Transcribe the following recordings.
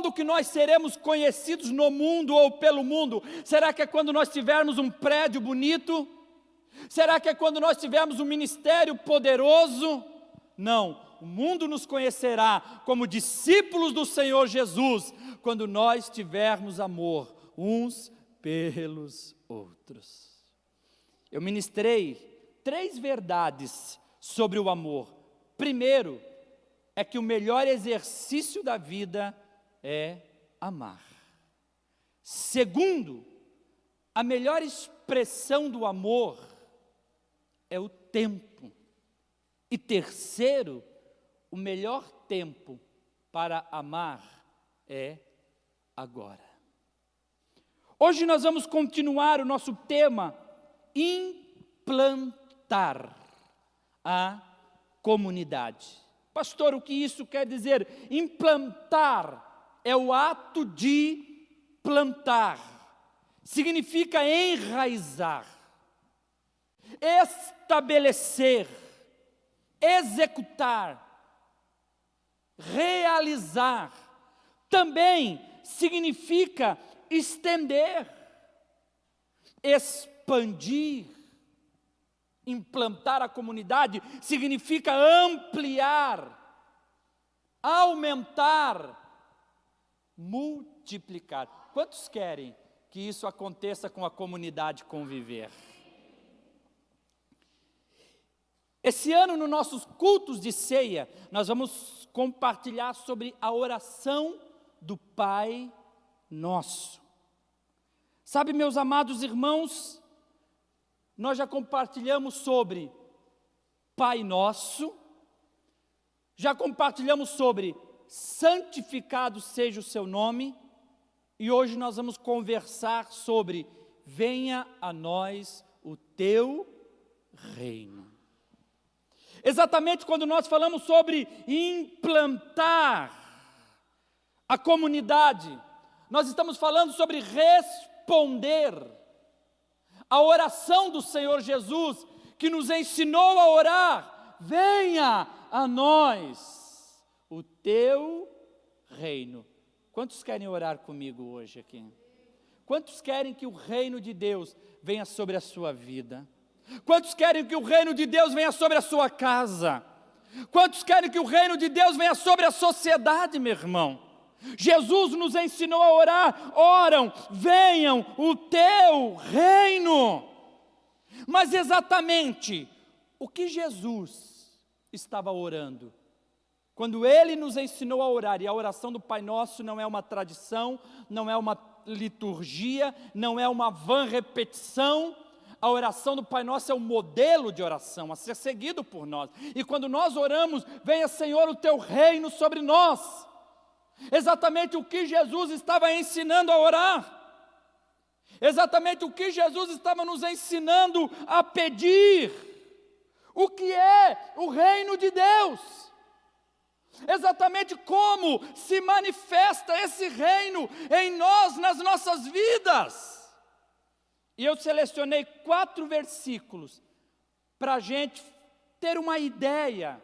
Quando que nós seremos conhecidos no mundo ou pelo mundo? Será que é quando nós tivermos um prédio bonito? Será que é quando nós tivermos um ministério poderoso? Não, o mundo nos conhecerá como discípulos do Senhor Jesus, quando nós tivermos amor uns pelos outros. Eu ministrei 3 verdades sobre o amor. Primeiro, é que o melhor exercício da vida é amar. Segundo, a melhor expressão do amor é o tempo. E terceiro, o melhor tempo para amar é agora. Hoje nós vamos continuar o nosso tema, implantar a comunidade. Pastor, o que isso quer dizer? Implantar é o ato de plantar, significa enraizar, estabelecer, executar, realizar. Também significa estender, expandir. Implantar a comunidade significa ampliar, aumentar, multiplicar. Quantos querem que isso aconteça com a comunidade Conviver? Esse ano, nos nossos cultos de ceia, nós vamos compartilhar sobre a oração do Pai Nosso. Sabe, meus amados irmãos, nós já compartilhamos sobre Pai Nosso, já compartilhamos sobre santificado seja o seu nome, e hoje nós vamos conversar sobre venha a nós o teu reino. Exatamente quando nós falamos sobre implantar a comunidade, nós estamos falando sobre responder a oração do Senhor Jesus, que nos ensinou a orar, venha a nós o teu reino. Quantos querem orar comigo hoje aqui? Quantos querem que o reino de Deus venha sobre a sua vida? Quantos querem que o reino de Deus venha sobre a sua casa? Quantos querem que o reino de Deus venha sobre a sociedade, meu irmão? Jesus nos ensinou a orar, oram, venham o teu reino. Mas exatamente o que Jesus estava orando? Quando Ele nos ensinou a orar, e a oração do Pai Nosso não é uma tradição, não é uma liturgia, não é uma vã repetição, a oração do Pai Nosso é um modelo de oração a ser seguido por nós. E quando nós oramos, venha Senhor o teu reino sobre nós. Exatamente o que Jesus estava ensinando a orar, exatamente o que Jesus estava nos ensinando a pedir, o que é o reino de Deus, exatamente como se manifesta esse reino em nós, nas nossas vidas. E eu selecionei 4 versículos para a gente ter uma ideia,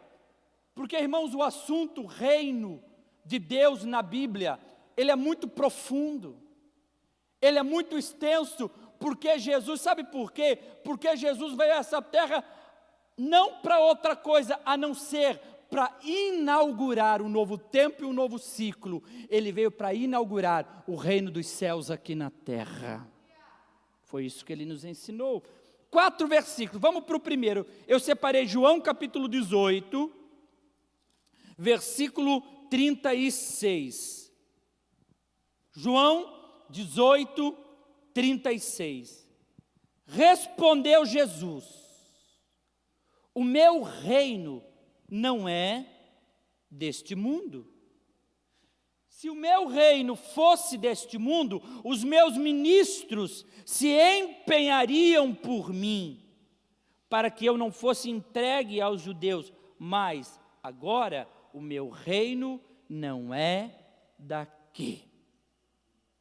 porque irmãos, o assunto reino de Deus na Bíblia, ele é muito profundo, ele é muito extenso, porque Jesus, sabe por quê? Porque Jesus veio a essa terra não para outra coisa, a não ser para inaugurar um novo tempo e um novo ciclo. Ele veio para inaugurar o reino dos céus aqui na terra. Foi isso que ele nos ensinou. 4 versículos, vamos para o primeiro. Eu separei João capítulo 18, versículo 36. João 18, 36. Respondeu Jesus: o meu reino não é deste mundo. Se o meu reino fosse deste mundo, os meus ministros se empenhariam por mim, para que eu não fosse entregue aos judeus, mas agora o meu reino não é daqui.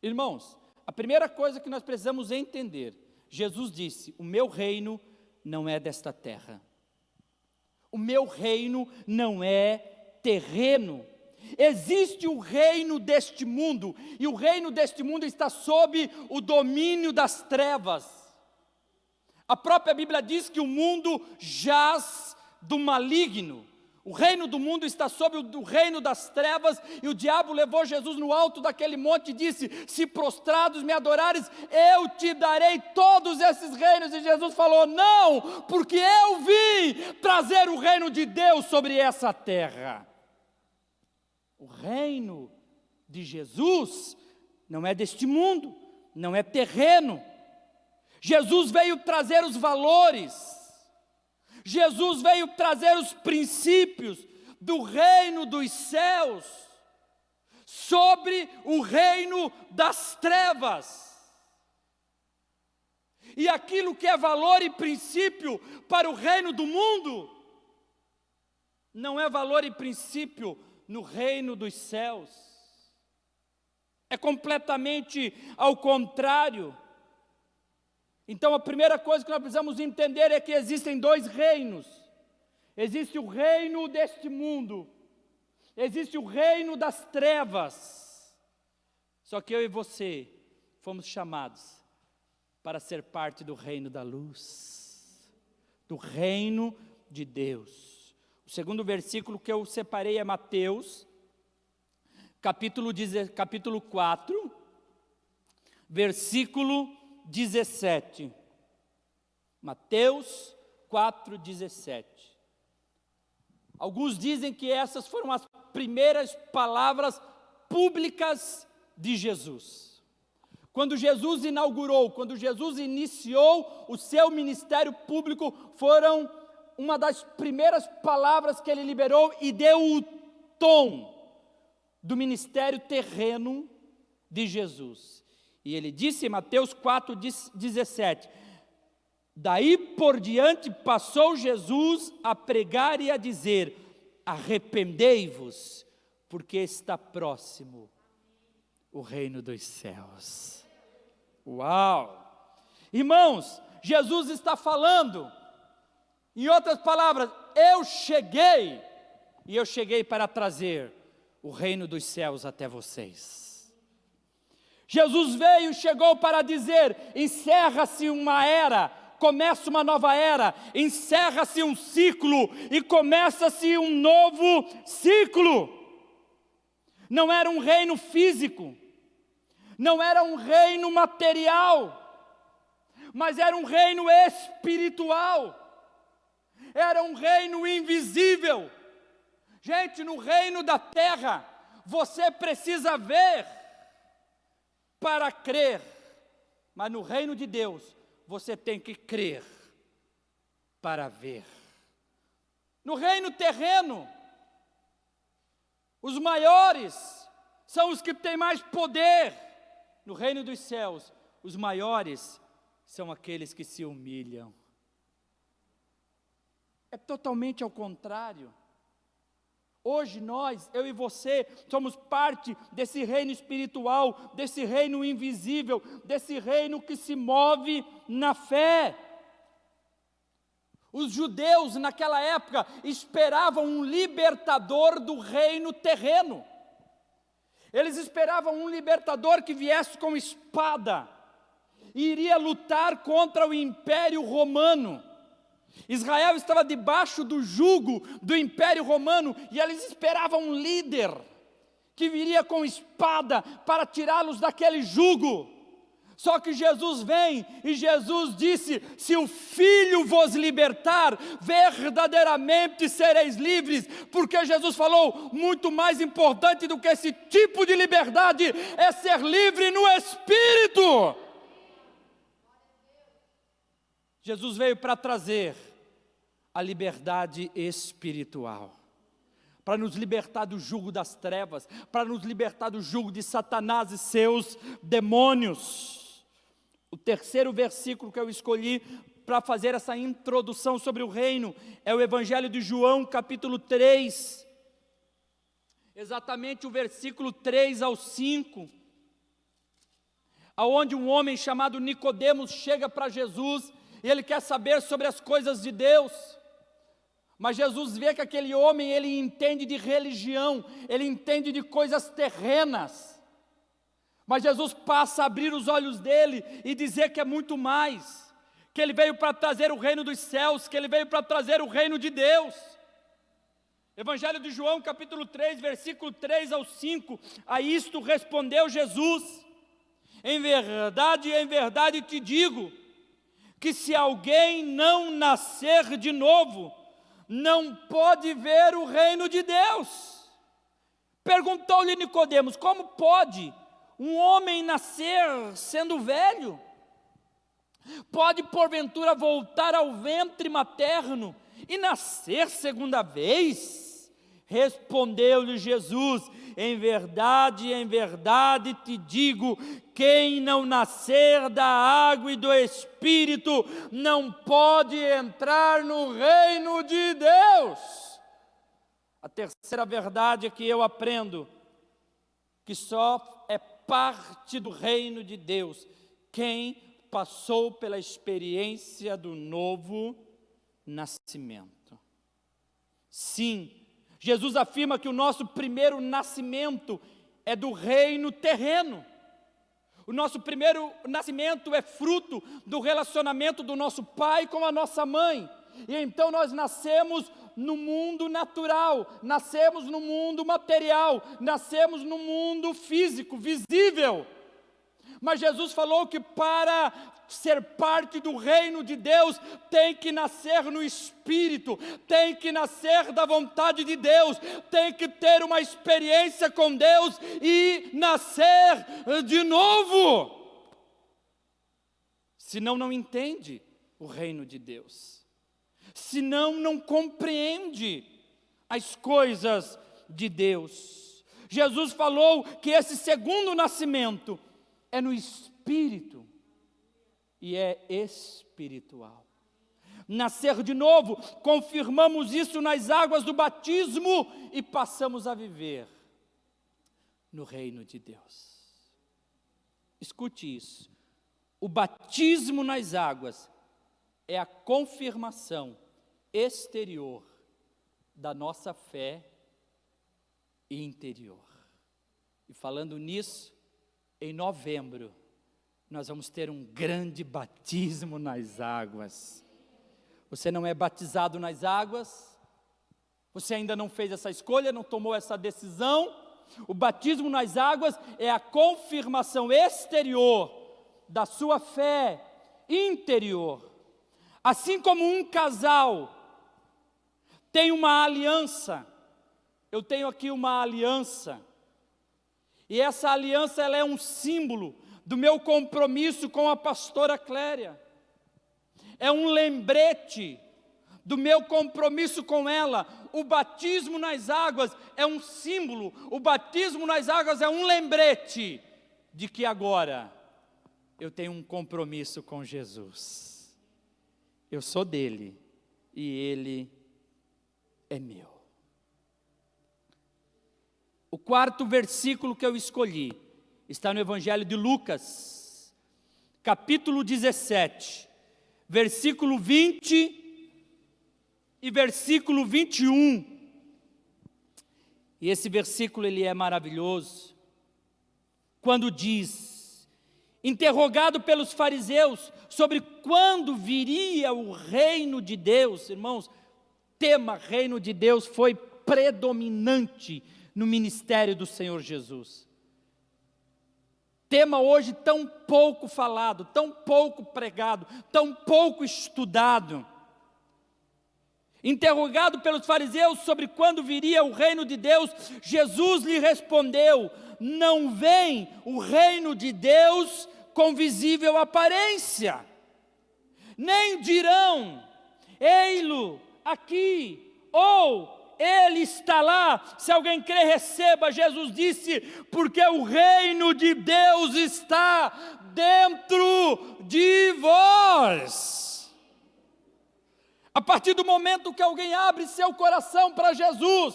Irmãos, a primeira coisa que nós precisamos entender, Jesus disse, o meu reino não é desta terra. O meu reino não é terreno. Existe o reino deste mundo, e o reino deste mundo está sob o domínio das trevas. A própria Bíblia diz que o mundo jaz do maligno. O reino do mundo está sob o reino das trevas, e o diabo levou Jesus no alto daquele monte e disse: se prostrados me adorares, eu te darei todos esses reinos. E Jesus falou: não, porque eu vim trazer o reino de Deus sobre essa terra. O reino de Jesus não é deste mundo, não é terreno. Jesus veio trazer os valores, Jesus veio trazer os princípios do reino dos céus sobre o reino das trevas. E aquilo que é valor e princípio para o reino do mundo, não é valor e princípio no reino dos céus. É completamente ao contrário. Então a primeira coisa que nós precisamos entender é que existem dois reinos. Existe o reino deste mundo, existe o reino das trevas. Só que eu e você fomos chamados para ser parte do reino da luz, do reino de Deus. O segundo versículo que eu separei é Mateus, capítulo 4, versículo 17. Mateus 4, 17. Alguns dizem que essas foram as primeiras palavras públicas de Jesus. Quando Jesus inaugurou, quando Jesus iniciou o seu ministério público, foram uma das primeiras palavras que ele liberou e deu o tom do ministério terreno de Jesus. E ele disse em Mateus 4, 17, daí por diante passou Jesus a pregar e a dizer: arrependei-vos, porque está próximo o reino dos céus. Uau! Irmãos, Jesus está falando, em outras palavras, eu cheguei, e eu cheguei para trazer o reino dos céus até vocês. Jesus veio e chegou para dizer: encerra-se uma era, começa uma nova era, encerra-se um ciclo e começa-se um novo ciclo. Não era um reino físico, não era um reino material, mas era um reino espiritual. Era um reino invisível. Gente, no reino da terra, você precisa ver para crer. Mas no reino de Deus, você tem que crer para ver. No reino terreno, os maiores são os que têm mais poder. No reino dos céus, os maiores são aqueles que se humilham. É totalmente ao contrário. Hoje nós, eu e você, somos parte desse reino espiritual, desse reino invisível, desse reino que se move na fé. Os judeus naquela época esperavam um libertador do reino terreno. Eles esperavam um libertador que viesse com espada e iria lutar contra o Império Romano. Israel estava debaixo do jugo do Império Romano e eles esperavam um líder que viria com espada para tirá-los daquele jugo. Só que Jesus vem e Jesus disse: se o Filho vos libertar, verdadeiramente sereis livres. Porque Jesus falou: muito mais importante do que esse tipo de liberdade é ser livre no Espírito. Jesus veio para trazer a liberdade espiritual, para nos libertar do jugo das trevas, para nos libertar do jugo de Satanás e seus demônios. O terceiro versículo que eu escolhi para fazer essa introdução sobre o reino é o Evangelho de João, capítulo 3, exatamente o versículo 3 ao 5, aonde um homem chamado Nicodemos chega para Jesus e ele quer saber sobre as coisas de Deus. Mas Jesus vê que aquele homem, ele entende de religião, ele entende de coisas terrenas. Mas Jesus passa a abrir os olhos dele e dizer que é muito mais, que ele veio para trazer o reino dos céus, que ele veio para trazer o reino de Deus. Evangelho de João, capítulo 3, versículo 3 ao 5, a isto respondeu Jesus: em verdade te digo, que se alguém não nascer de novo, não pode ver o reino de Deus. Perguntou-lhe Nicodemos: como pode um homem nascer sendo velho? Pode porventura voltar ao ventre materno e nascer segunda vez? Respondeu-lhe Jesus: em verdade te digo, quem não nascer da água e do Espírito, não pode entrar no reino de Deus. A terceira verdade é que eu aprendo, que só é parte do reino de Deus quem passou pela experiência do novo nascimento. Sim, Jesus afirma que o nosso primeiro nascimento é do reino terreno. O nosso primeiro nascimento é fruto do relacionamento do nosso pai com a nossa mãe. E então nós nascemos no mundo natural, nascemos no mundo material, nascemos no mundo físico, visível. Mas Jesus falou que para ser parte do reino de Deus, tem que nascer no Espírito, tem que nascer da vontade de Deus, tem que ter uma experiência com Deus e nascer de novo. Senão não entende o reino de Deus, senão não compreende as coisas de Deus. Jesus falou que esse segundo nascimento é no Espírito e é espiritual. Nascer de novo, confirmamos isso nas águas do batismo e passamos a viver no reino de Deus. Escute isso: o batismo nas águas é a confirmação exterior da nossa fé interior. E falando nisso, em novembro, nós vamos ter um grande batismo nas águas. Você não é batizado nas águas, você ainda não fez essa escolha, não tomou essa decisão. O batismo nas águas é a confirmação exterior da sua fé interior. Assim como um casal tem uma aliança, eu tenho aqui uma aliança, e essa aliança ela é um símbolo do meu compromisso com a pastora Cléria. É um lembrete do meu compromisso com ela. O batismo nas águas é um símbolo, o batismo nas águas é um lembrete de que agora eu tenho um compromisso com Jesus. Eu sou dele e ele é meu. O quarto versículo que eu escolhi está no Evangelho de Lucas, capítulo 17, versículo 20 e versículo 21. E esse versículo ele é maravilhoso, quando diz: interrogado pelos fariseus sobre quando viria o reino de Deus, irmãos, tema reino de Deus foi predominante no ministério do Senhor Jesus. Tema hoje tão pouco falado, tão pouco pregado, tão pouco estudado. Interrogado pelos fariseus sobre quando viria o reino de Deus, Jesus lhe respondeu: não vem o reino de Deus com visível aparência, nem dirão, ei-lo aqui, ou ele está lá, se alguém crer, receba. Jesus disse, porque o reino de Deus está dentro de vós. A partir do momento que alguém abre seu coração para Jesus,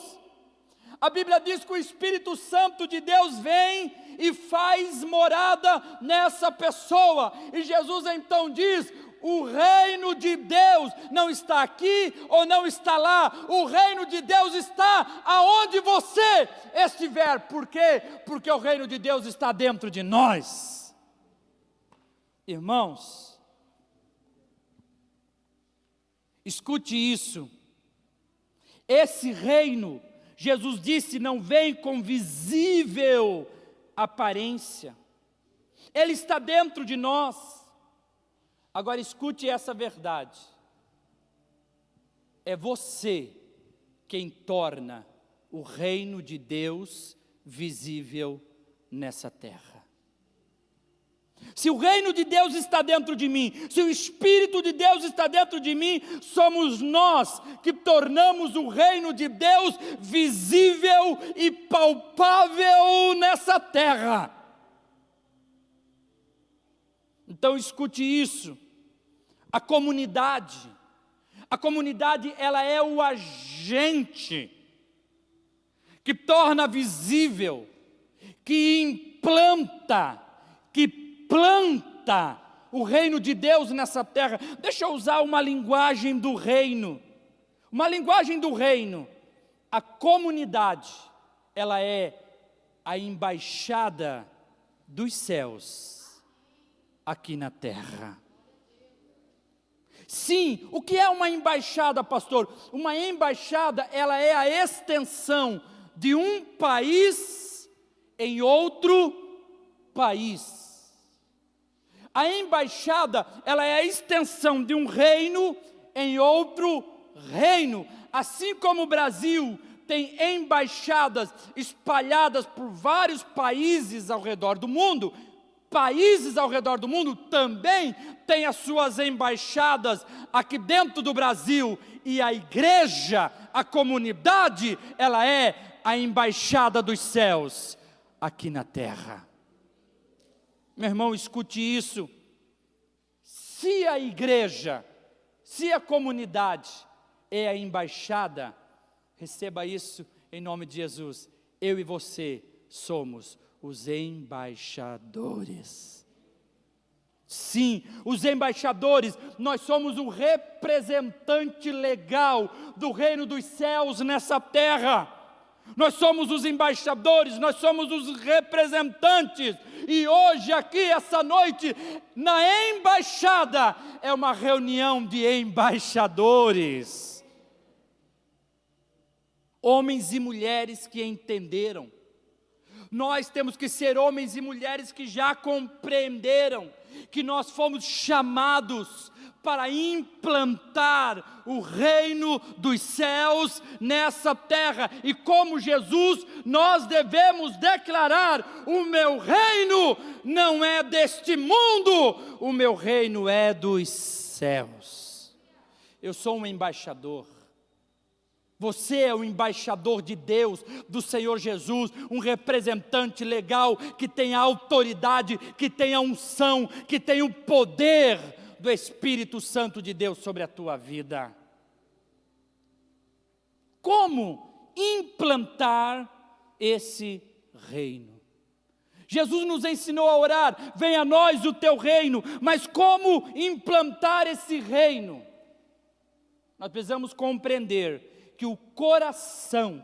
a Bíblia diz que o Espírito Santo de Deus vem e faz morada nessa pessoa. E Jesus então diz: o reino de Deus não está aqui ou não está lá, o reino de Deus está aonde você estiver. Por quê? Porque o reino de Deus está dentro de nós. Irmãos, escute isso. Esse reino, Jesus disse, não vem com visível aparência. Ele está dentro de nós. Agora escute essa verdade. É você quem torna o reino de Deus visível nessa terra. Se o reino de Deus está dentro de mim, se o Espírito de Deus está dentro de mim, somos nós que tornamos o reino de Deus visível e palpável nessa terra. Então escute isso. A comunidade ela é o agente que torna visível, que implanta, que planta o reino de Deus nessa terra. Deixa eu usar uma linguagem do reino. A comunidade, ela é a embaixada dos céus aqui na terra. Sim, o que é uma embaixada, pastor? Uma embaixada, ela é a extensão de um país em outro país. A embaixada, ela é a extensão de um reino em outro reino. Assim como o Brasil tem embaixadas espalhadas por vários países ao redor do mundo, países ao redor do mundo também têm as suas embaixadas aqui dentro do Brasil. E a igreja, a comunidade, ela é a embaixada dos céus aqui na terra. Meu irmão, escute isso. Se a igreja, se a comunidade é a embaixada, receba isso em nome de Jesus. Eu e você somos os embaixadores. Sim, os embaixadores, nós somos o representante legal do reino dos céus nessa terra. Nós somos os embaixadores, nós somos os representantes. E hoje aqui, essa noite, na embaixada, é uma reunião de embaixadores. Homens e mulheres que entenderam. Nós temos que ser homens e mulheres que já compreenderam que nós fomos chamados para implantar o reino dos céus nessa terra. E como Jesus, nós devemos declarar: o meu reino não é deste mundo, o meu reino é dos céus. Eu sou um embaixador. Você é o embaixador de Deus, do Senhor Jesus, um representante legal que tem a autoridade, que tem a unção, que tem o poder do Espírito Santo de Deus sobre a tua vida. Como implantar esse reino? Jesus nos ensinou a orar: venha a nós o teu reino. Mas como implantar esse reino? Nós precisamos compreender que o coração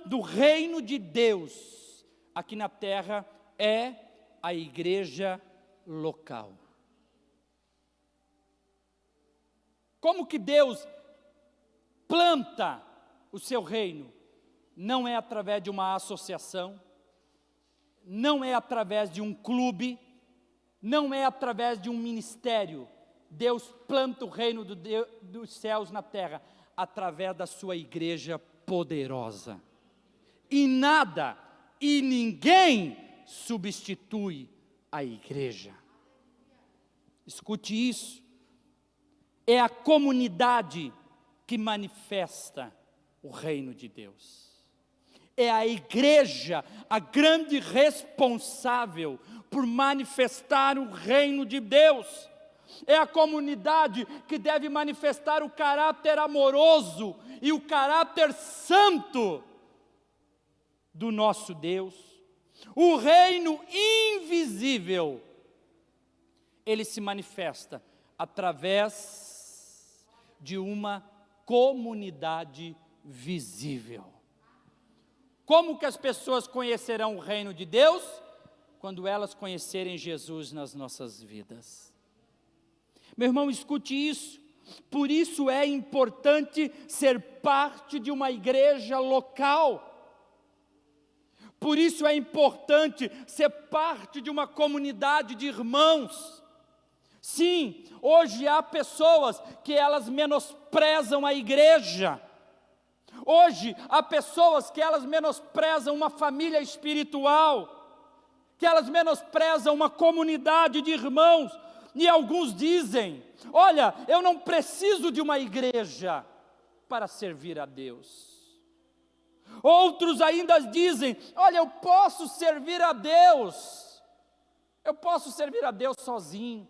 do reino de Deus aqui na terra é a igreja local. Como que Deus planta o seu reino? Não é através de uma associação, não é através de um clube, não é através de um ministério. Deus planta o reino dos céus na terra através da sua igreja poderosa. E nada e ninguém substitui a igreja. Escute isso. É a comunidade que manifesta o reino de Deus. É a igreja a grande responsável por manifestar o reino de Deus. É a comunidade que deve manifestar o caráter amoroso e o caráter santo do nosso Deus. O reino invisível, ele se manifesta através de uma comunidade visível. Como que as pessoas conhecerão o reino de Deus? Quando elas conhecerem Jesus nas nossas vidas. Meu irmão, escute isso. Por isso é importante ser parte de uma igreja local. Por isso é importante ser parte de uma comunidade de irmãos. Sim, hoje há pessoas que elas menosprezam a igreja. Hoje há pessoas que elas menosprezam uma família espiritual, que elas menosprezam uma comunidade de irmãos, e alguns dizem: olha, eu não preciso de uma igreja para servir a Deus. Outros ainda dizem: olha, eu posso servir a Deus sozinho.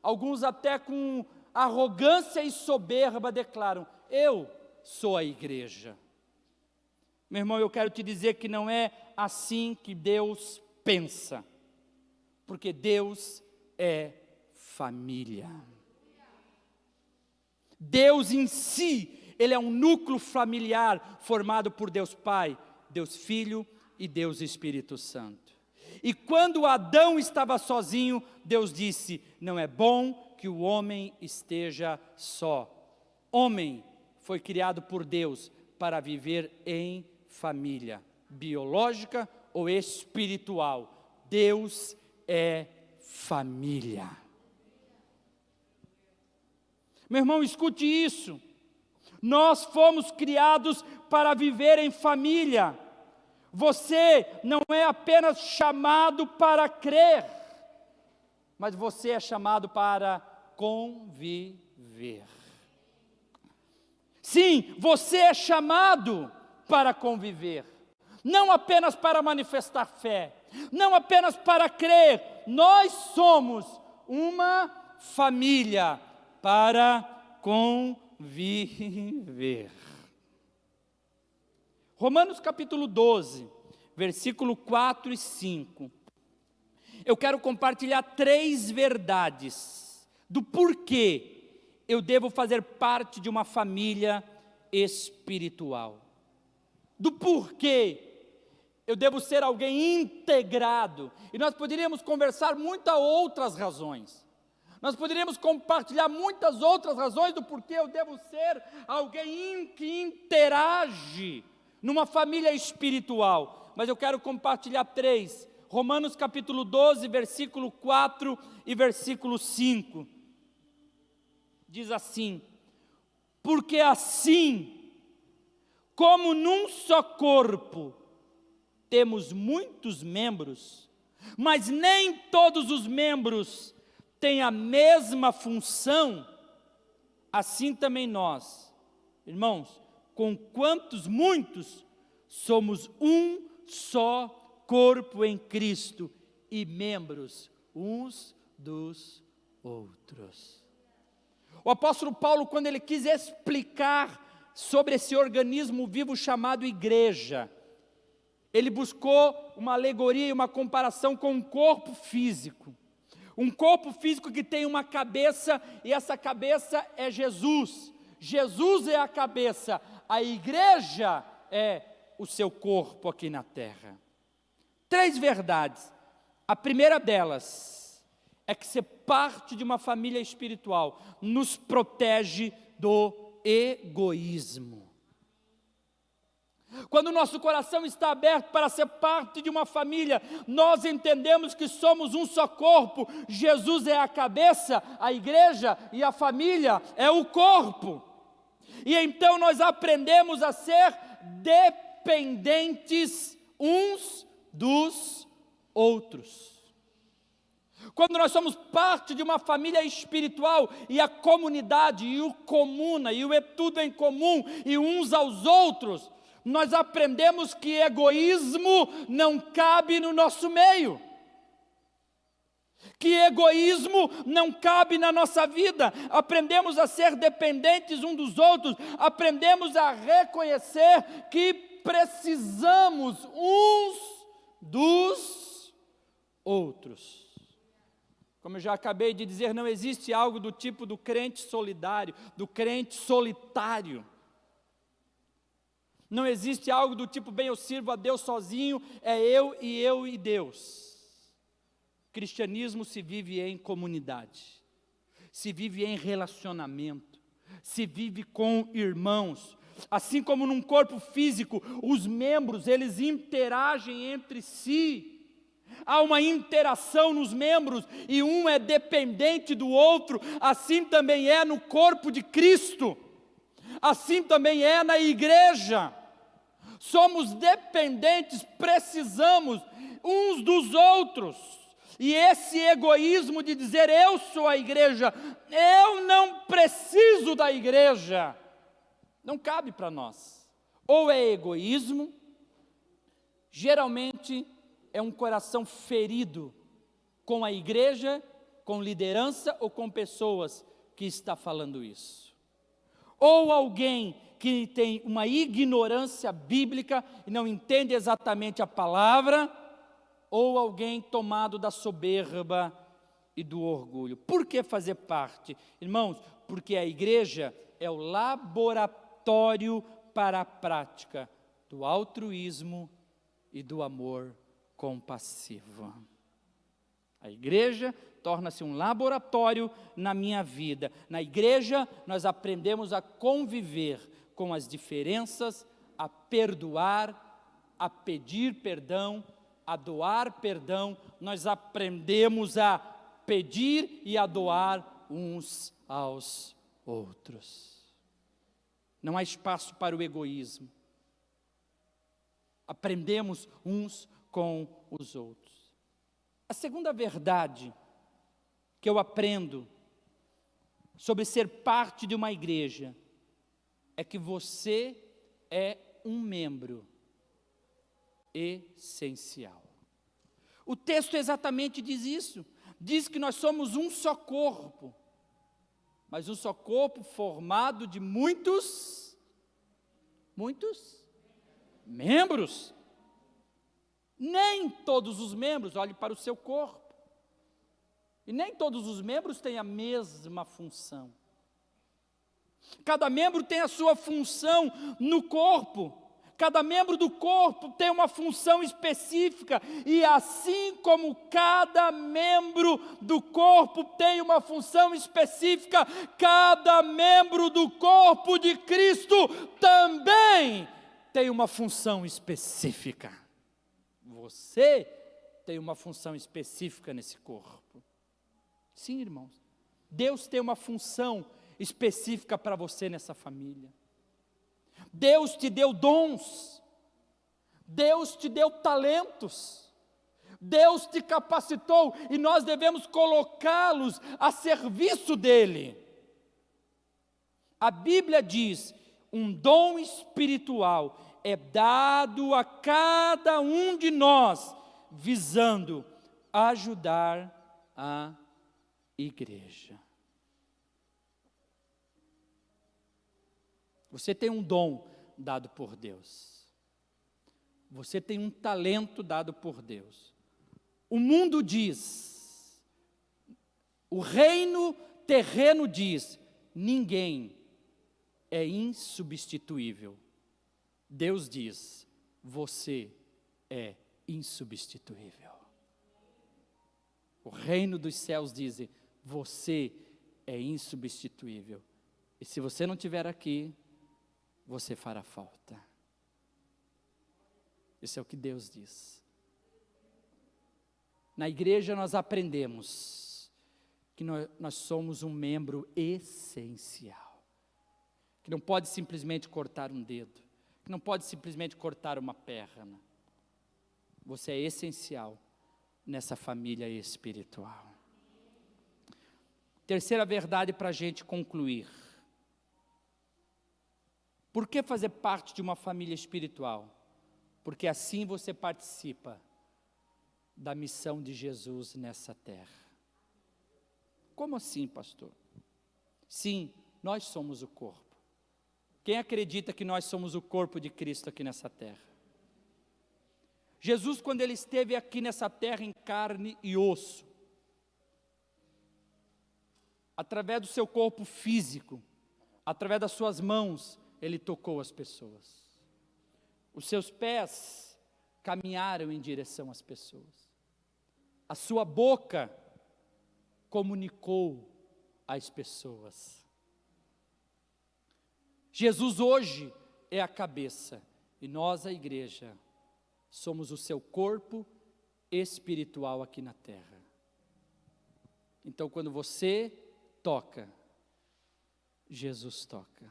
Alguns até com arrogância e soberba declaram: eu sou a igreja. Meu irmão, eu quero te dizer que não é assim que Deus pensa, porque Deus é família. Deus em si, Ele é um núcleo familiar formado por Deus Pai, Deus Filho e Deus Espírito Santo. E quando Adão estava sozinho, Deus disse: não é bom que o homem esteja só. Homem foi criado por Deus para viver em família, biológica ou espiritual. Deus é família. Meu irmão, escute isso. Nós fomos criados para viver em família. Você não é apenas chamado para crer, mas você é chamado para conviver. Sim, você é chamado para conviver, não apenas para manifestar fé, não apenas para crer. Nós somos uma família para conviver. Romanos capítulo 12, versículo 4 e 5. Eu quero compartilhar 3 verdades do porquê eu devo fazer parte de uma família espiritual. Do porquê eu devo ser alguém integrado. E nós poderíamos conversar muitas outras razões. Nós poderíamos compartilhar muitas outras razões do porquê eu devo ser alguém que interage numa família espiritual. Mas eu quero compartilhar 3. Romanos capítulo 12, versículo 4 e versículo 5. Diz assim: porque assim, como num só corpo temos muitos membros, mas nem todos os membros têm a mesma função, assim também nós, irmãos, com quantos muitos, somos um só corpo em Cristo e membros uns dos outros. O apóstolo Paulo, quando ele quis explicar sobre esse organismo vivo chamado igreja, ele buscou uma alegoria e uma comparação com um corpo físico. Um corpo físico que tem uma cabeça, e essa cabeça é Jesus. Jesus é a cabeça, a igreja é o seu corpo aqui na terra. 3 verdades. A primeira delas é que ser parte de uma família espiritual nos protege do egoísmo. Quando o nosso coração está aberto para ser parte de uma família, nós entendemos que somos um só corpo. Jesus é a cabeça, a igreja, e a família é o corpo. E então nós aprendemos a ser dependentes uns dos outros. Quando nós somos parte de uma família espiritual, e a comunidade, e o comuna, e o é tudo em comum, e uns aos outros, nós aprendemos que egoísmo não cabe no nosso meio. Que egoísmo não cabe na nossa vida. Aprendemos a ser dependentes uns dos outros. Aprendemos a reconhecer que precisamos uns dos outros. Como eu já acabei de dizer, não existe algo do tipo do crente solidário, do crente solitário. Não existe algo do tipo, bem, eu sirvo a Deus sozinho, é eu e Deus. O cristianismo se vive em comunidade, se vive em relacionamento, se vive com irmãos. Assim como num corpo físico, os membros, eles interagem entre si. Há uma interação nos membros e um é dependente do outro, assim também é no corpo de Cristo, assim também é na igreja. Somos dependentes, precisamos uns dos outros, e esse egoísmo de dizer eu sou a igreja, eu não preciso da igreja, não cabe para nós. Ou é egoísmo, geralmente é um coração ferido com a igreja, com liderança ou com pessoas que está falando isso. Ou alguém que tem uma ignorância bíblica e não entende exatamente a palavra, ou alguém tomado da soberba e do orgulho. Por que fazer parte? Irmãos, porque a igreja é o laboratório para a prática do altruísmo e do amor compassivo. A igreja torna-se um laboratório na minha vida. Na igreja nós aprendemos a conviver com as diferenças, a perdoar, a pedir perdão, a doar perdão. Nós aprendemos a pedir e a doar uns aos outros. Não há espaço para o egoísmo. Aprendemos uns com os outros. A segunda verdade que eu aprendo sobre ser parte de uma igreja é que você é um membro essencial. O texto exatamente diz isso. Diz que nós somos um só corpo, mas um só corpo formado de muitos membros. Nem todos os membros, olhe para o seu corpo, e nem todos os membros têm a mesma função. Cada membro tem a sua função no corpo, cada membro do corpo tem uma função específica, e assim como cada membro do corpo tem uma função específica, cada membro do corpo de Cristo também tem uma função específica. Você tem uma função específica nesse corpo. Sim, irmãos. Deus tem uma função específica para você nessa família. Deus te deu dons. Deus te deu talentos. Deus te capacitou e nós devemos colocá-los a serviço dEle. A Bíblia diz: um dom espiritual é dado a cada um de nós, visando ajudar a igreja. Você tem um dom dado por Deus. Você tem um talento dado por Deus. O mundo diz, o reino terreno diz, ninguém é insubstituível. Deus diz, você é insubstituível. O reino dos céus diz, você é insubstituível. E se você não estiver aqui, você fará falta. Isso é o que Deus diz. Na igreja nós aprendemos que nós somos um membro essencial. Que não pode simplesmente cortar um dedo. Que não pode simplesmente cortar uma perna. Você é essencial nessa família espiritual. Terceira verdade para a gente concluir. Por que fazer parte de uma família espiritual? Porque assim você participa da missão de Jesus nessa terra. Como assim, pastor? Sim, nós somos o corpo. Quem acredita que nós somos o corpo de Cristo aqui nessa terra? Jesus, quando ele esteve aqui nessa terra em carne e osso, através do seu corpo físico, através das suas mãos, Ele tocou as pessoas. Os seus pés caminharam em direção às pessoas. A sua boca comunicou às pessoas. Jesus hoje é a cabeça, e nós, a igreja, somos o seu corpo espiritual aqui na terra. Então, quando você toca, Jesus toca.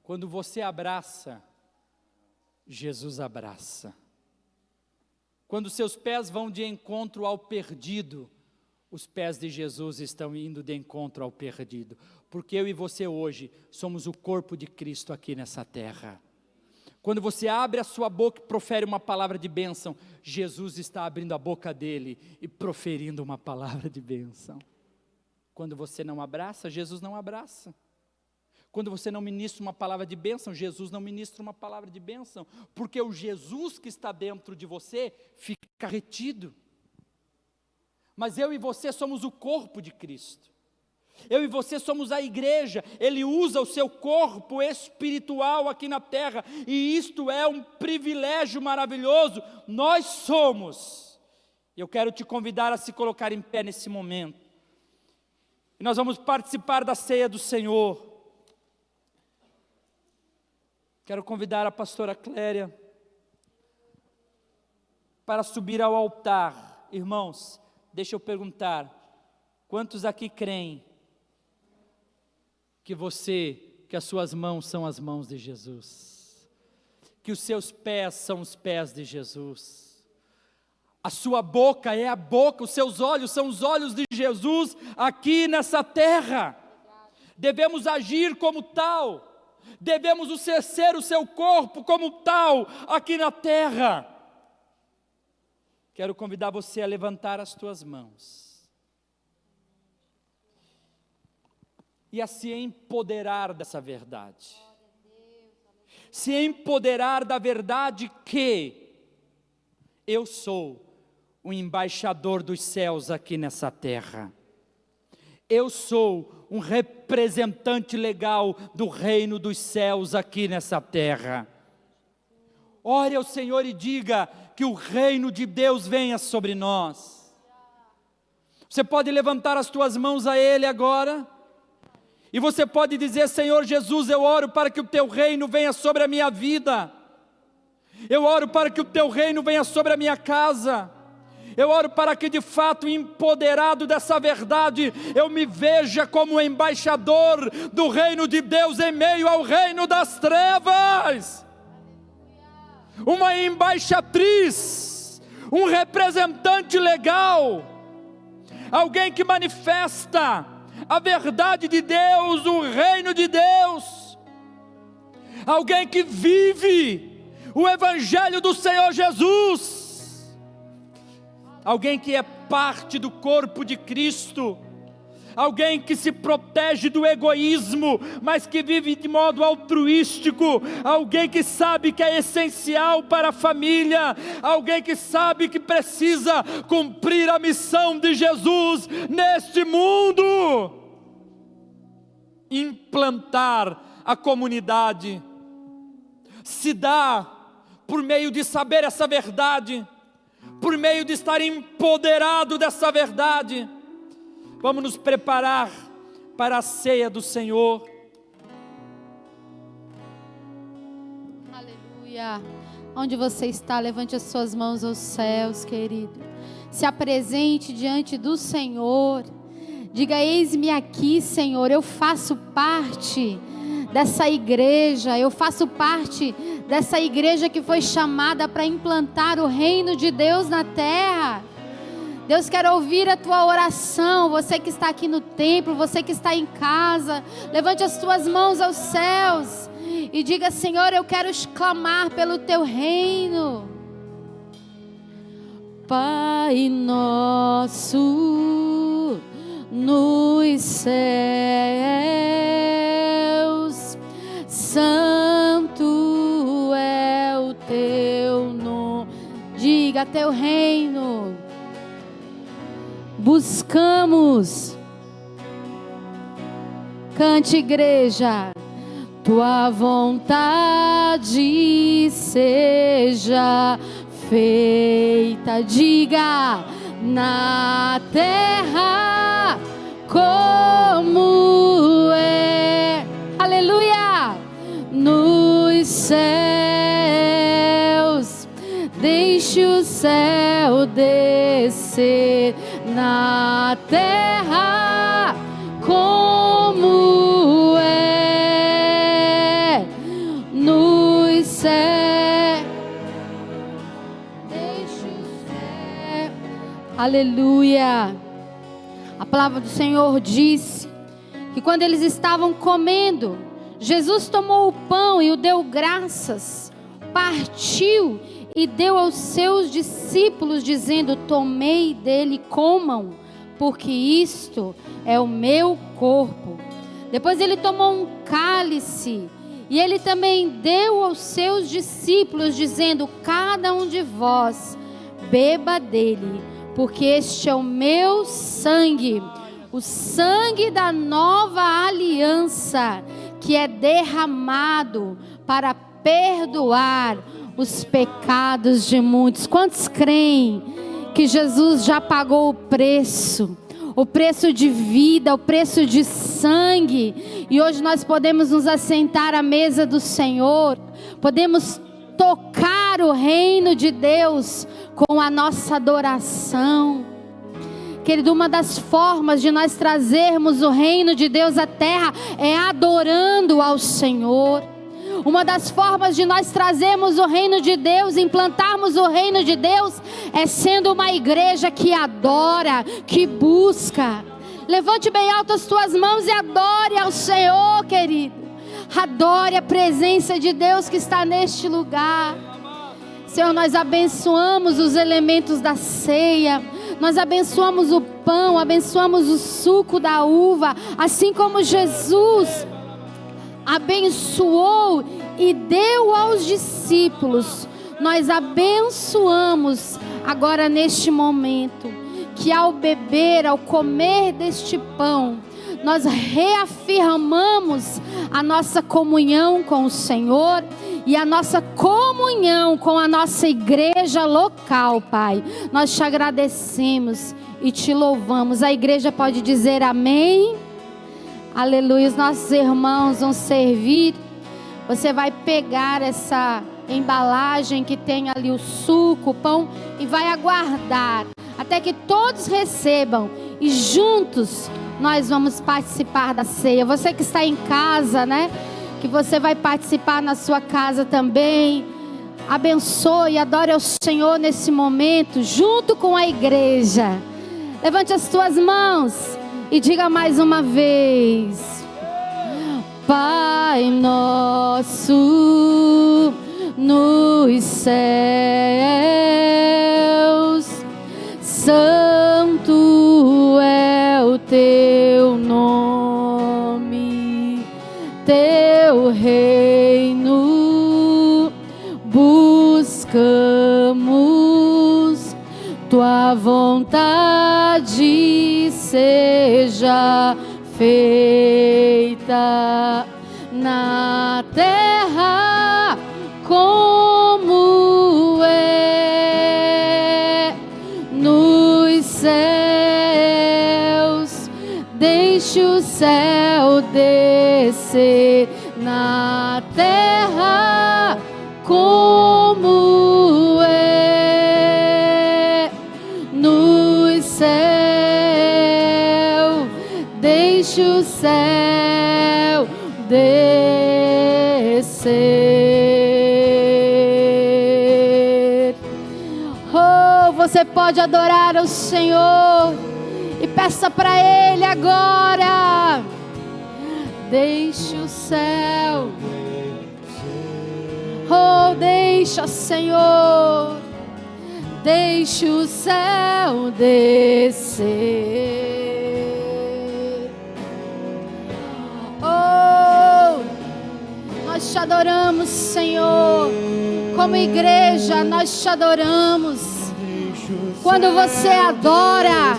Quando você abraça, Jesus abraça. Quando seus pés vão de encontro ao perdido, os pés de Jesus estão indo de encontro ao perdido. Porque eu e você hoje somos o corpo de Cristo aqui nessa terra. Quando você abre a sua boca e profere uma palavra de bênção, Jesus está abrindo a boca dele e proferindo uma palavra de bênção. Quando você não abraça, Jesus não abraça. Quando você não ministra uma palavra de bênção, Jesus não ministra uma palavra de bênção. Porque o Jesus que está dentro de você fica retido. Mas eu e você somos o corpo de Cristo. Eu e você somos a igreja. Ele usa o seu corpo espiritual aqui na terra. E isto é um privilégio maravilhoso. Nós somos. Eu quero te convidar a se colocar em pé nesse momento. E nós vamos participar da ceia do Senhor. Quero convidar a pastora Cléria para subir ao altar. Irmãos, deixa eu perguntar, quantos aqui creem que as suas mãos são as mãos de Jesus? Que os seus pés são os pés de Jesus? A sua boca é a boca, os seus olhos são os olhos de Jesus aqui nessa terra. Devemos agir como tal. Devemos exercer o seu corpo como tal aqui na terra. Quero convidar você a levantar as tuas mãos e a se empoderar dessa verdade. Se empoderar da verdade que eu sou o embaixador dos céus aqui nessa terra. Eu sou um representante legal do reino dos céus aqui nessa terra. Ore ao Senhor e diga que o reino de Deus venha sobre nós. Você pode levantar as tuas mãos a Ele agora. E você pode dizer: Senhor Jesus, eu oro para que o Teu reino venha sobre a minha vida. Eu oro para que o Teu reino venha sobre a minha casa. Eu oro para que de fato, empoderado dessa verdade, eu me veja como embaixador do reino de Deus em meio ao reino das trevas. Uma embaixatriz, um representante legal, alguém que manifesta a verdade de Deus, o reino de Deus, alguém que vive o evangelho do Senhor Jesus. Alguém que é parte do corpo de Cristo, alguém que se protege do egoísmo, mas que vive de modo altruístico, alguém que sabe que é essencial para a família, alguém que sabe que precisa cumprir a missão de Jesus neste mundo, implantar a comunidade, se dá por meio de saber essa verdade, por meio de estar empoderado dessa verdade. Vamos nos preparar para a ceia do Senhor. Aleluia. Onde você está, levante as suas mãos aos céus, querido. Se apresente diante do Senhor. Diga: eis-me aqui, Senhor, eu faço parte dessa igreja, eu faço parte dessa igreja que foi chamada para implantar o reino de Deus na terra. Deus quer ouvir a tua oração. Você que está aqui no templo, você que está em casa, levante as tuas mãos aos céus e diga: Senhor, eu quero exclamar pelo teu reino. Pai nosso nos céus, santo é o teu nome. Diga: teu reino. Buscamos Cante, igreja. Tua vontade seja feita, diga, na terra como é, aleluia, nos céus. Deixe o céu descer na terra como é nos céus. Deixe o céu. Aleluia. A palavra do Senhor disse que quando eles estavam comendo, Jesus tomou o pão e o deu graças, partiu e deu aos seus discípulos, dizendo: tomei dele e comam, porque isto é o meu corpo. Depois ele tomou um cálice e ele também deu aos seus discípulos, dizendo: cada um de vós beba dele, porque este é o meu sangue, o sangue da nova aliança, que é derramado para perdoar os pecados de muitos. Quantos creem que Jesus já pagou o preço de vida, o preço de sangue, e hoje nós podemos nos assentar à mesa do Senhor, podemos tocar o reino de Deus com a nossa adoração. Querido, uma das formas de nós trazermos o reino de Deus à terra é adorando ao Senhor. Uma das formas de nós trazermos o reino de Deus, implantarmos o reino de Deus, é sendo uma igreja que adora, que busca. Levante bem alto as tuas mãos e adore ao Senhor, querido. Adore a presença de Deus que está neste lugar. Senhor, nós abençoamos os elementos da ceia, nós abençoamos o pão, abençoamos o suco da uva, assim como Jesus abençoou e deu aos discípulos. Nós abençoamos agora neste momento, que ao beber, ao comer deste pão, nós reafirmamos a nossa comunhão com o Senhor e a nossa comunhão com a nossa igreja local, Pai. Nós te agradecemos e te louvamos. A igreja pode dizer amém? Aleluia. Os nossos irmãos vão servir. Você vai pegar essa embalagem que tem ali o suco, o pão, e vai aguardar até que todos recebam, e juntos nós vamos participar da ceia. Você que está em casa, né? Que você vai participar na sua casa também. Abençoe e adore ao Senhor nesse momento, junto com a igreja. Levante as tuas mãos e diga mais uma vez: Pai nosso nos céus, santo é o teu nome, teu reino buscamos, tua vontade seja feita na terra como é nos céus. Deixe o céu descer na terra como é nos céus. Deixe o céu descer. Oh, você pode adorar ao Senhor e peça para Ele agora. Deixe o céu. Oh, deixa, Senhor. Deixe o céu descer. Oh, nós te adoramos, Senhor. Como igreja, nós te adoramos. Quando você adora,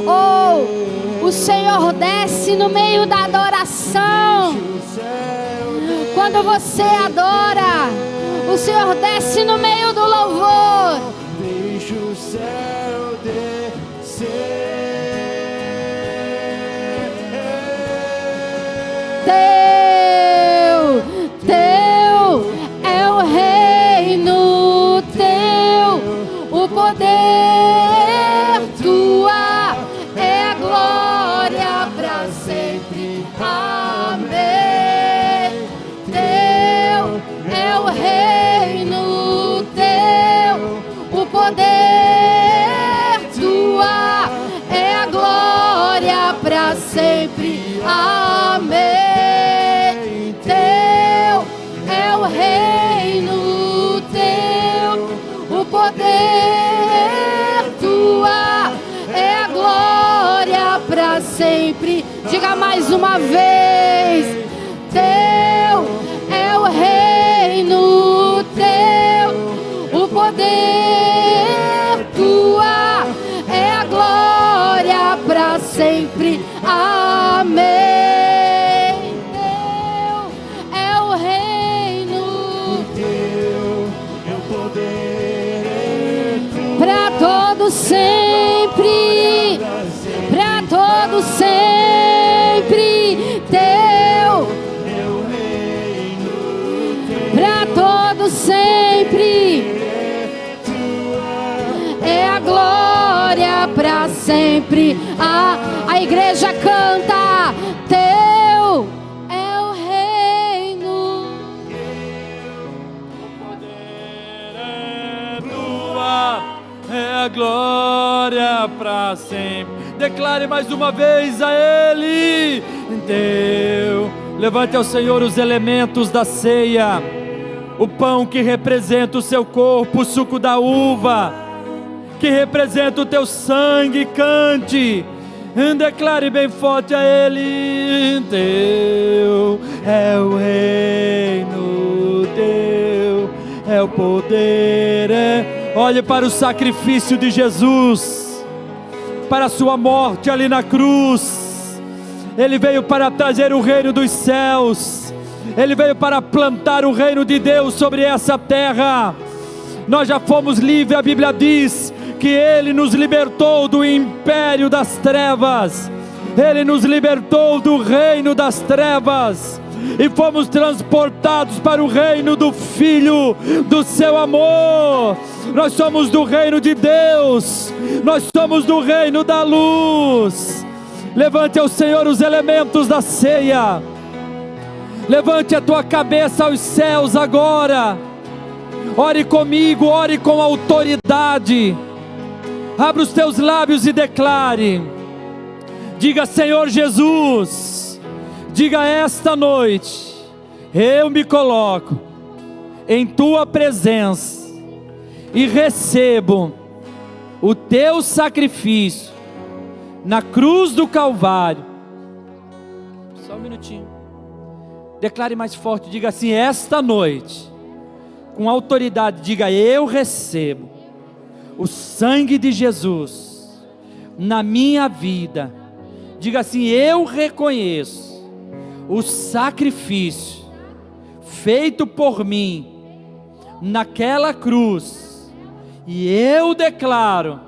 oh, O Senhor desce no meio da adoração. Quando você adora, o Senhor desce no meio do louvor. Deixa o céu descer. Teu é o reino, teu o poder, tua é a glória para sempre. Amém. Teu é o reino, teu o poder, tua é a glória para sempre. Amém. Teu é o reino, teu o poder, tua é a glória para sempre. Diga mais uma vez. Teu é o reino, teu o poder, tua é a glória para sempre. Amém. Teu é o reino, Teu é o poder, para todo sempre, para todo sempre. Teu é o reino, para todo sempre, é a glória para sempre. A igreja canta. Teu é o reino. É a glória para sempre. Declare mais uma vez a Ele. Teu. Levante ao Senhor os elementos da ceia. O pão que representa o seu corpo, o suco da uva, que representa o teu sangue. Cante. Declare bem forte a Ele. Teu é o reino, teu é o poder. Olhe para o sacrifício de Jesus, para a sua morte ali na cruz. Ele veio para trazer o reino dos céus. Ele veio para plantar o reino de Deus sobre essa terra. Nós já fomos livres. A Bíblia diz que Ele nos libertou do império das trevas. Ele nos libertou do reino das trevas e fomos transportados para o reino do Filho do seu amor. Nós somos do reino de Deus. Nós somos do reino da luz. Levante ao Senhor os elementos da ceia. Levante a tua cabeça aos céus agora. Ore comigo, ore com autoridade. Abra os teus lábios e declare. Diga: Senhor Jesus, diga: esta noite eu me coloco em tua presença e recebo o teu sacrifício na cruz do Calvário. Só um minutinho. Declare mais forte, diga assim: esta noite, com autoridade, diga: eu recebo o sangue de Jesus na minha vida. Diga assim: eu reconheço o sacrifício feito por mim naquela cruz, e eu declaro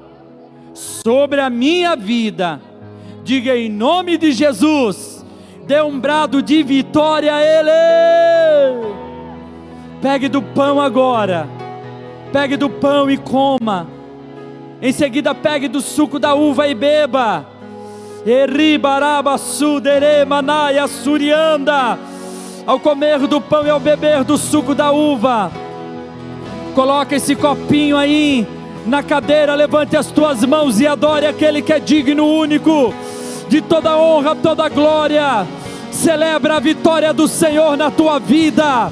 sobre a minha vida. Diga em nome de Jesus. Dê um brado de vitória a Ele. Pegue do pão agora. Pegue do pão e coma. Em seguida pegue do suco da uva e beba. Eribaraba sudere manaya surianda. Ao comer do pão e ao beber do suco da uva, coloque esse copinho aí na cadeira. Levante as tuas mãos e adore aquele que é digno, único de toda honra, toda glória. Celebra a vitória do Senhor na tua vida.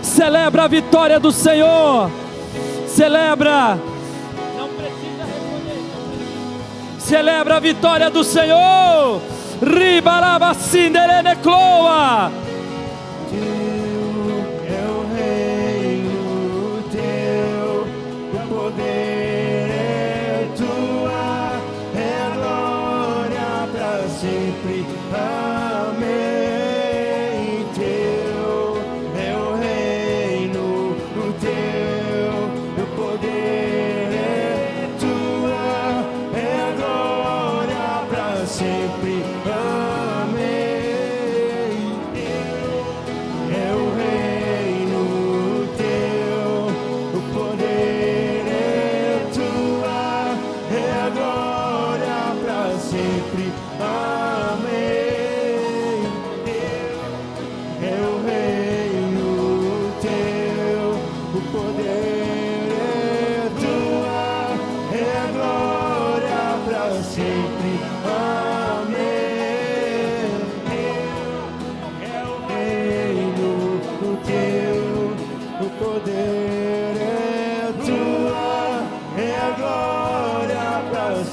Celebra a vitória do Senhor. Celebra. Não precisa responder. Celebra a vitória do Senhor. Ribaraba sinderene cloa. Teu é o reino, teu o poder é tua, é a glória para sempre.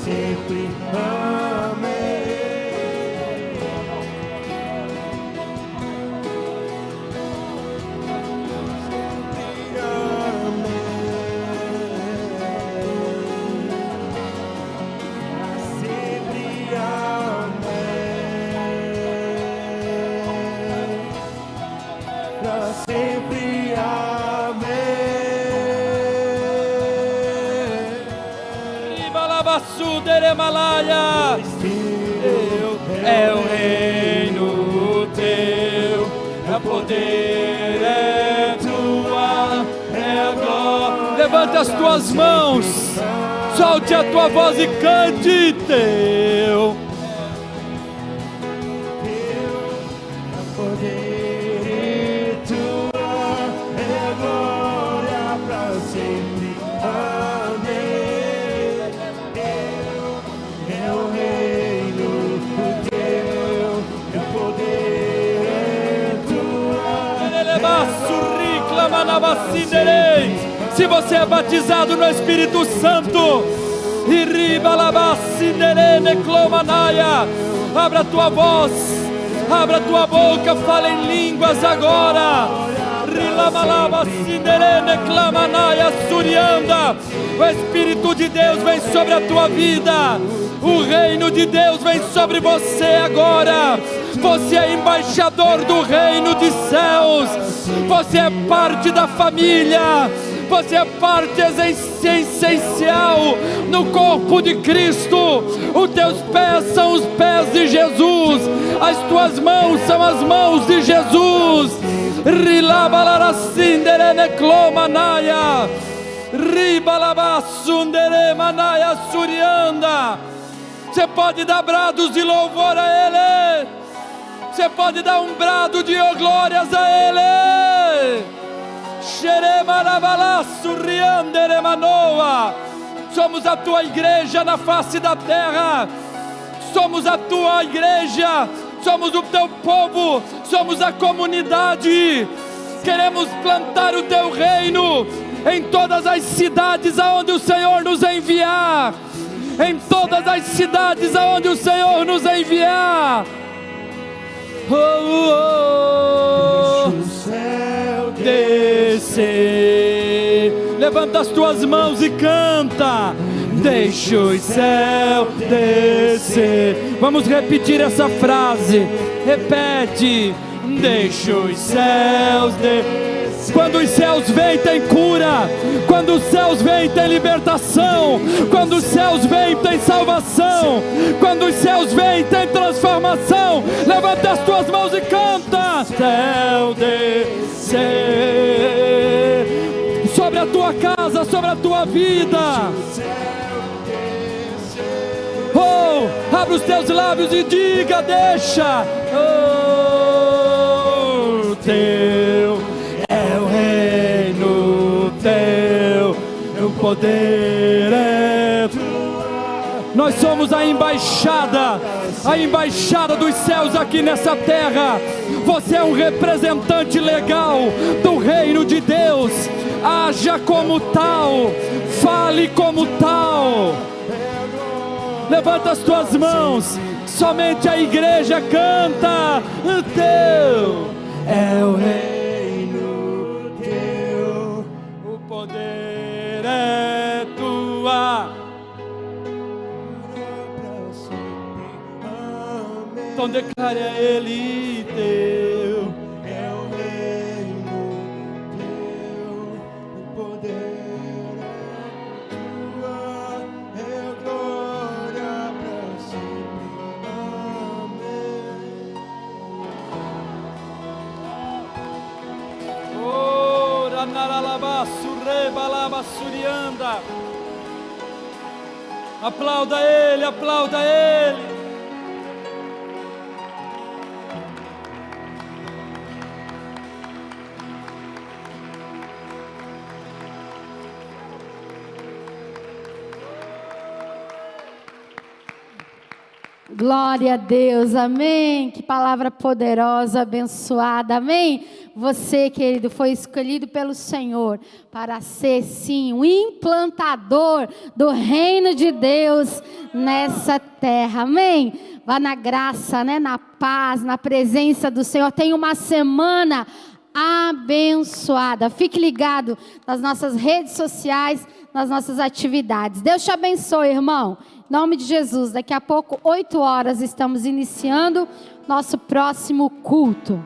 sempre. Amém. Malaya, é o reino teu, é o poder, é tua, é a glória. Levante as tuas mãos, solte a tua voz e cante. Teu poder e tua é a glória para sempre. Amém. Se você é batizado no Espírito Santo, abra a tua voz, abra a tua boca, fala em línguas agora. O Espírito de Deus vem sobre a tua vida, o reino de Deus vem sobre você agora. Você é embaixador do reino dos céus, você é parte da família, você é parte essencial no corpo de Cristo. Os teus pés são os pés de Jesus, as tuas mãos são as mãos de Jesus. Você pode dar brados de louvor a Ele. Você pode dar um brado de glórias a Ele. Somos a tua igreja na face da terra. Somos a tua igreja. Somos o teu povo. Somos a comunidade. Queremos plantar o teu reino em todas as cidades aonde o Senhor nos enviar. Em todas as cidades aonde o Senhor nos enviar. Oh, deixa o céu descer. Levanta as tuas mãos e canta. Deixa o céu descer. Vamos repetir essa frase. Repete. Deixa os céus descer. Quando os céus vêm tem cura. Quando os céus vêm tem libertação. Quando os céus vêm tem salvação. Quando os céus vêm tem transformação. Levanta as tuas mãos e canta. Céu descer sobre a tua casa, sobre a tua vida. Oh, abre os teus lábios e diga, deixa. Oh, teu é o reino teu, o poder é tua. Nós somos a embaixada dos céus aqui nessa terra. Você é um representante legal do reino de Deus. Haja como tal, fale como tal. Levanta as tuas mãos. Somente a igreja canta. O teu é o reino teu, o poder é tua. Então declare a Ele teu. É o reino teu, o poder é tua, é a glória para sempre. Amém. Oh, ranaralabaçu, rebalabaçurianda. Aplauda Ele, aplauda Ele. Glória a Deus, amém. Que palavra poderosa, abençoada, amém. Você, querido, foi escolhido pelo Senhor para ser, sim, um implantador do reino de Deus nessa terra, amém. Vá na graça, né, na paz, na presença do Senhor. Tenha uma semana abençoada. Fique ligado nas nossas redes sociais, nas nossas atividades. Deus te abençoe, irmão. Em nome de Jesus, daqui a pouco, 8 horas, estamos iniciando nosso próximo culto.